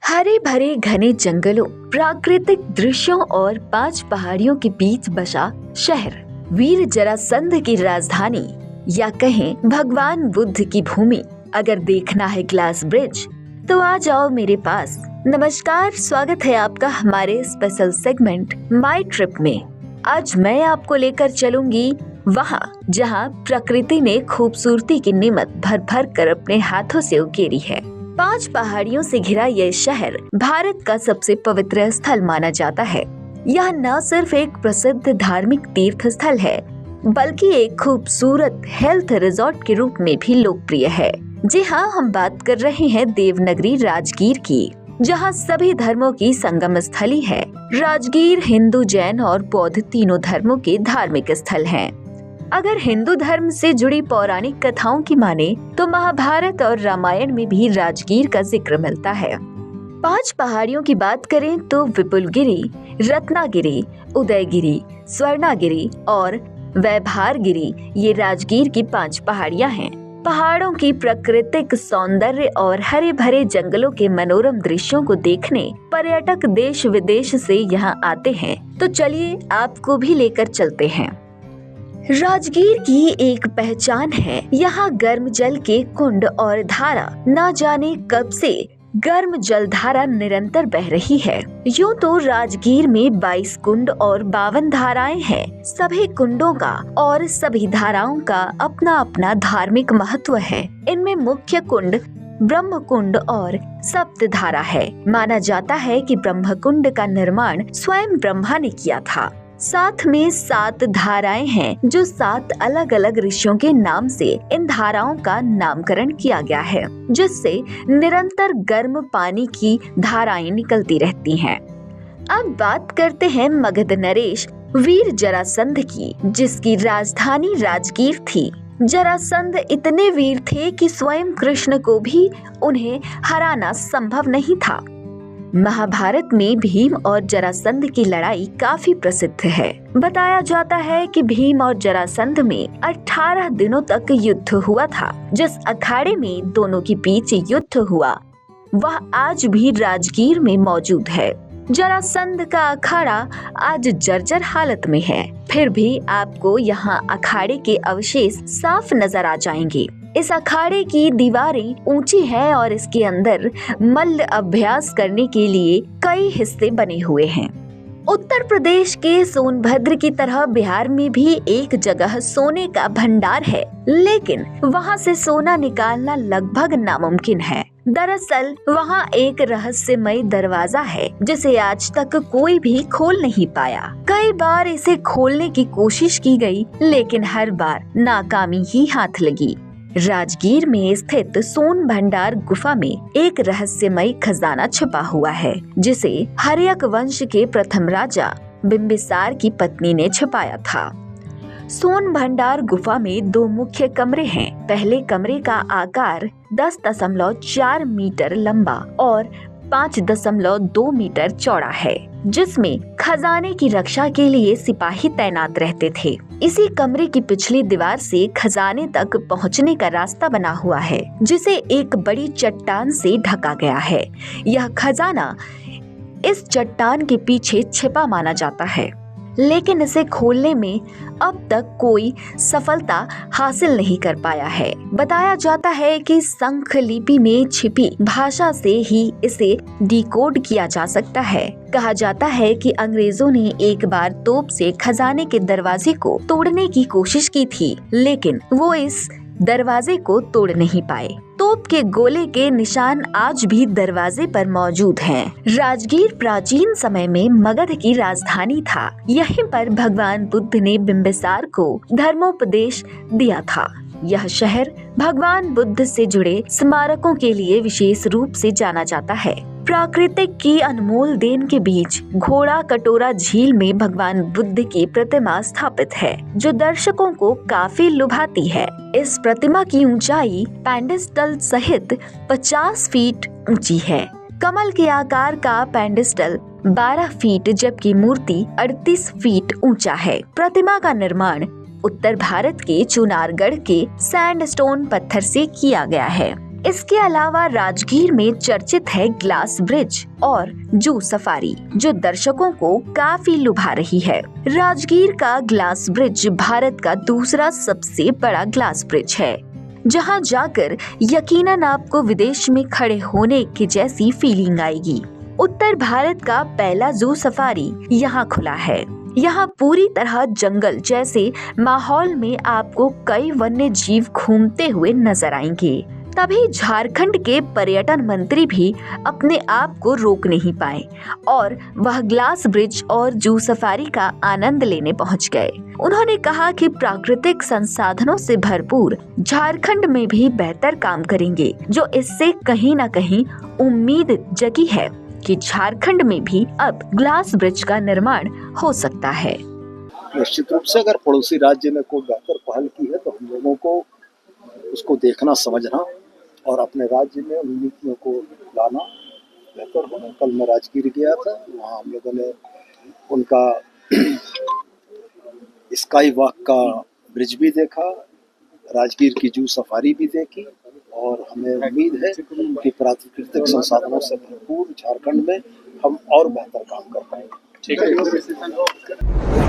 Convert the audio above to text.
हरे भरे घने जंगलों, प्राकृतिक दृश्यों और 5 पहाड़ियों के बीच बसा शहर वीर जरासंध की राजधानी, या कहें भगवान बुद्ध की भूमि। अगर देखना है ग्लास ब्रिज तो आ जाओ मेरे पास। नमस्कार, स्वागत है आपका हमारे स्पेशल सेगमेंट माय ट्रिप में। आज मैं आपको लेकर चलूंगी वहाँ जहाँ प्रकृति ने खूबसूरती की नेमत भर भर कर अपने हाथों से उकेरी है। 5 पहाड़ियों से घिरा यह शहर भारत का सबसे पवित्र स्थल माना जाता है। यह न सिर्फ एक प्रसिद्ध धार्मिक तीर्थ स्थल है, बल्कि एक खूबसूरत हेल्थ रिजॉर्ट के रूप में भी लोकप्रिय है। जी हाँ, हम बात कर रहे हैं देवनगरी राजगीर की, जहाँ सभी धर्मों की संगम स्थली है। राजगीर हिंदू, जैन और बौद्ध तीनों धर्मों के धार्मिक स्थल हैं। अगर हिंदू धर्म से जुड़ी पौराणिक कथाओं की माने तो महाभारत और रामायण में भी राजगीर का जिक्र मिलता है। 5 पहाड़ियों की बात करें तो विपुलगिरी, रत्नागिरी, उदयगिरी, स्वर्णागिरी और वैभारगिरी ये राजगीर की 5 पहाड़ियां हैं। पहाड़ों की प्राकृतिक सौंदर्य और हरे भरे जंगलों के मनोरम दृश्यों को देखने पर्यटक देश विदेश से यहाँ आते हैं। तो चलिए आपको भी लेकर चलते हैं। राजगीर की एक पहचान है यहाँ गर्म जल के कुंड और धारा। न जाने कब से गर्म जलधारा निरंतर बह रही है। यूं तो राजगीर में 22 कुंड और 52 धाराएं हैं। सभी कुंडों का और सभी धाराओं का अपना अपना धार्मिक महत्व है। इनमें मुख्य कुंड ब्रह्म कुंड और सप्तधारा है। माना जाता है कि ब्रह्म कुंड का निर्माण स्वयं ब्रह्मा ने किया था। साथ में 7 धाराएं हैं जो 7 अलग अलग ऋषियों के नाम से इन धाराओं का नामकरण किया गया है, जिससे निरंतर गर्म पानी की धाराएं निकलती रहती हैं। अब बात करते हैं मगध नरेश वीर जरासंध की, जिसकी राजधानी राजगीर थी। जरासंध इतने वीर थे कि स्वयं कृष्ण को भी उन्हें हराना संभव नहीं था। महाभारत में भीम और जरासंध की लड़ाई काफी प्रसिद्ध है। बताया जाता है कि भीम और जरासंध में 18 दिनों तक युद्ध हुआ था। जिस अखाड़े में दोनों के बीच युद्ध हुआ वह आज भी राजगीर में मौजूद है। जरासंध का अखाड़ा आज जर्जर हालत में है, फिर भी आपको यहाँ अखाड़े के अवशेष साफ नजर आ जाएंगे। इस अखाड़े की दीवारें ऊंची है और इसके अंदर मल्ल अभ्यास करने के लिए कई हिस्से बने हुए हैं। उत्तर प्रदेश के सोनभद्र की तरह बिहार में भी एक जगह सोने का भंडार है, लेकिन वहां से सोना निकालना लगभग नामुमकिन है। दरअसल वहां एक रहस्यमय दरवाजा है जिसे आज तक कोई भी खोल नहीं पाया। कई बार इसे खोलने की कोशिश की गई, लेकिन हर बार नाकामी ही हाथ लगी। राजगीर में स्थित सोन भंडार गुफा में एक रहस्यमय खजाना छुपा हुआ है, जिसे हर्यक वंश के प्रथम राजा बिंबिसार की पत्नी ने छुपाया था। सोन भंडार गुफा में 2 मुख्य कमरे हैं। पहले कमरे का आकार 10.4 मीटर लंबा और 5.2 मीटर चौड़ा है, जिसमें खजाने की रक्षा के लिए सिपाही तैनात रहते थे। इसी कमरे की पिछली दीवार से खजाने तक पहुंचने का रास्ता बना हुआ है, जिसे एक बड़ी चट्टान से ढका गया है। यह खजाना इस चट्टान के पीछे छिपा माना जाता है, लेकिन इसे खोलने में अब तक कोई सफलता हासिल नहीं कर पाया है। बताया जाता है कि संख लिपि में छिपी भाषा से ही इसे डिकोड किया जा सकता है। कहा जाता है कि अंग्रेजों ने एक बार तोप से खजाने के दरवाजे को तोड़ने की कोशिश की थी, लेकिन वो इस दरवाजे को तोड़ नहीं पाए। तोप के गोले के निशान आज भी दरवाजे पर मौजूद हैं। राजगीर प्राचीन समय में मगध की राजधानी था। यहीं पर भगवान बुद्ध ने बिंबिसार को धर्मोपदेश दिया था। यह शहर भगवान बुद्ध से जुड़े स्मारकों के लिए विशेष रूप से जाना जाता है। प्राकृतिक की अनमोल देन के बीच घोड़ा कटोरा झील में भगवान बुद्ध की प्रतिमा स्थापित है, जो दर्शकों को काफी लुभाती है। इस प्रतिमा की ऊंचाई पेडेस्टल सहित 50 फीट ऊंची है। कमल के आकार का पेडेस्टल 12 फीट जबकि मूर्ति 38 फीट ऊंचा है। प्रतिमा का निर्माण उत्तर भारत के चुनारगढ़ के सैंडस्टोन पत्थर से किया गया है। इसके अलावा राजगीर में चर्चित है ग्लास ब्रिज और जू सफारी, जो दर्शकों को काफी लुभा रही है। राजगीर का ग्लास ब्रिज भारत का दूसरा सबसे बड़ा ग्लास ब्रिज है, जहां जाकर यकीनन आपको विदेश में खड़े होने की जैसी फीलिंग आएगी। उत्तर भारत का पहला जू सफारी यहाँ खुला है। यहाँ पूरी तरह जंगल जैसे माहौल में आपको कई वन्य जीव घूमते हुए नजर आएंगे। तभी झारखंड के पर्यटन मंत्री भी अपने आप को रोक नहीं पाए और वह ग्लास ब्रिज और जू सफारी का आनंद लेने पहुंच गए। उन्होंने कहा कि प्राकृतिक संसाधनों से भरपूर झारखंड में भी बेहतर काम करेंगे, जो इससे कहीं न कहीं उम्मीद जगी है कि झारखंड में भी अब ग्लास ब्रिज का निर्माण हो सकता है। निश्चित रूप से अगर पड़ोसी राज्य में कोई बेहतर पहल की है तो हम लोगों को उसको देखना, समझना और अपने राज्य में उन नीतियों को लाना बेहतर होगा। कल मैं राजगीर गया था, वहाँ हम लोगों ने उनका स्काई वॉक का ब्रिज भी देखा, राजगीर की जू सफारी भी देखी और हमें उम्मीद है कि प्राकृतिक संसाधनों से भरपूर झारखंड में हम और बेहतर काम कर पाएंगे। ठीक है।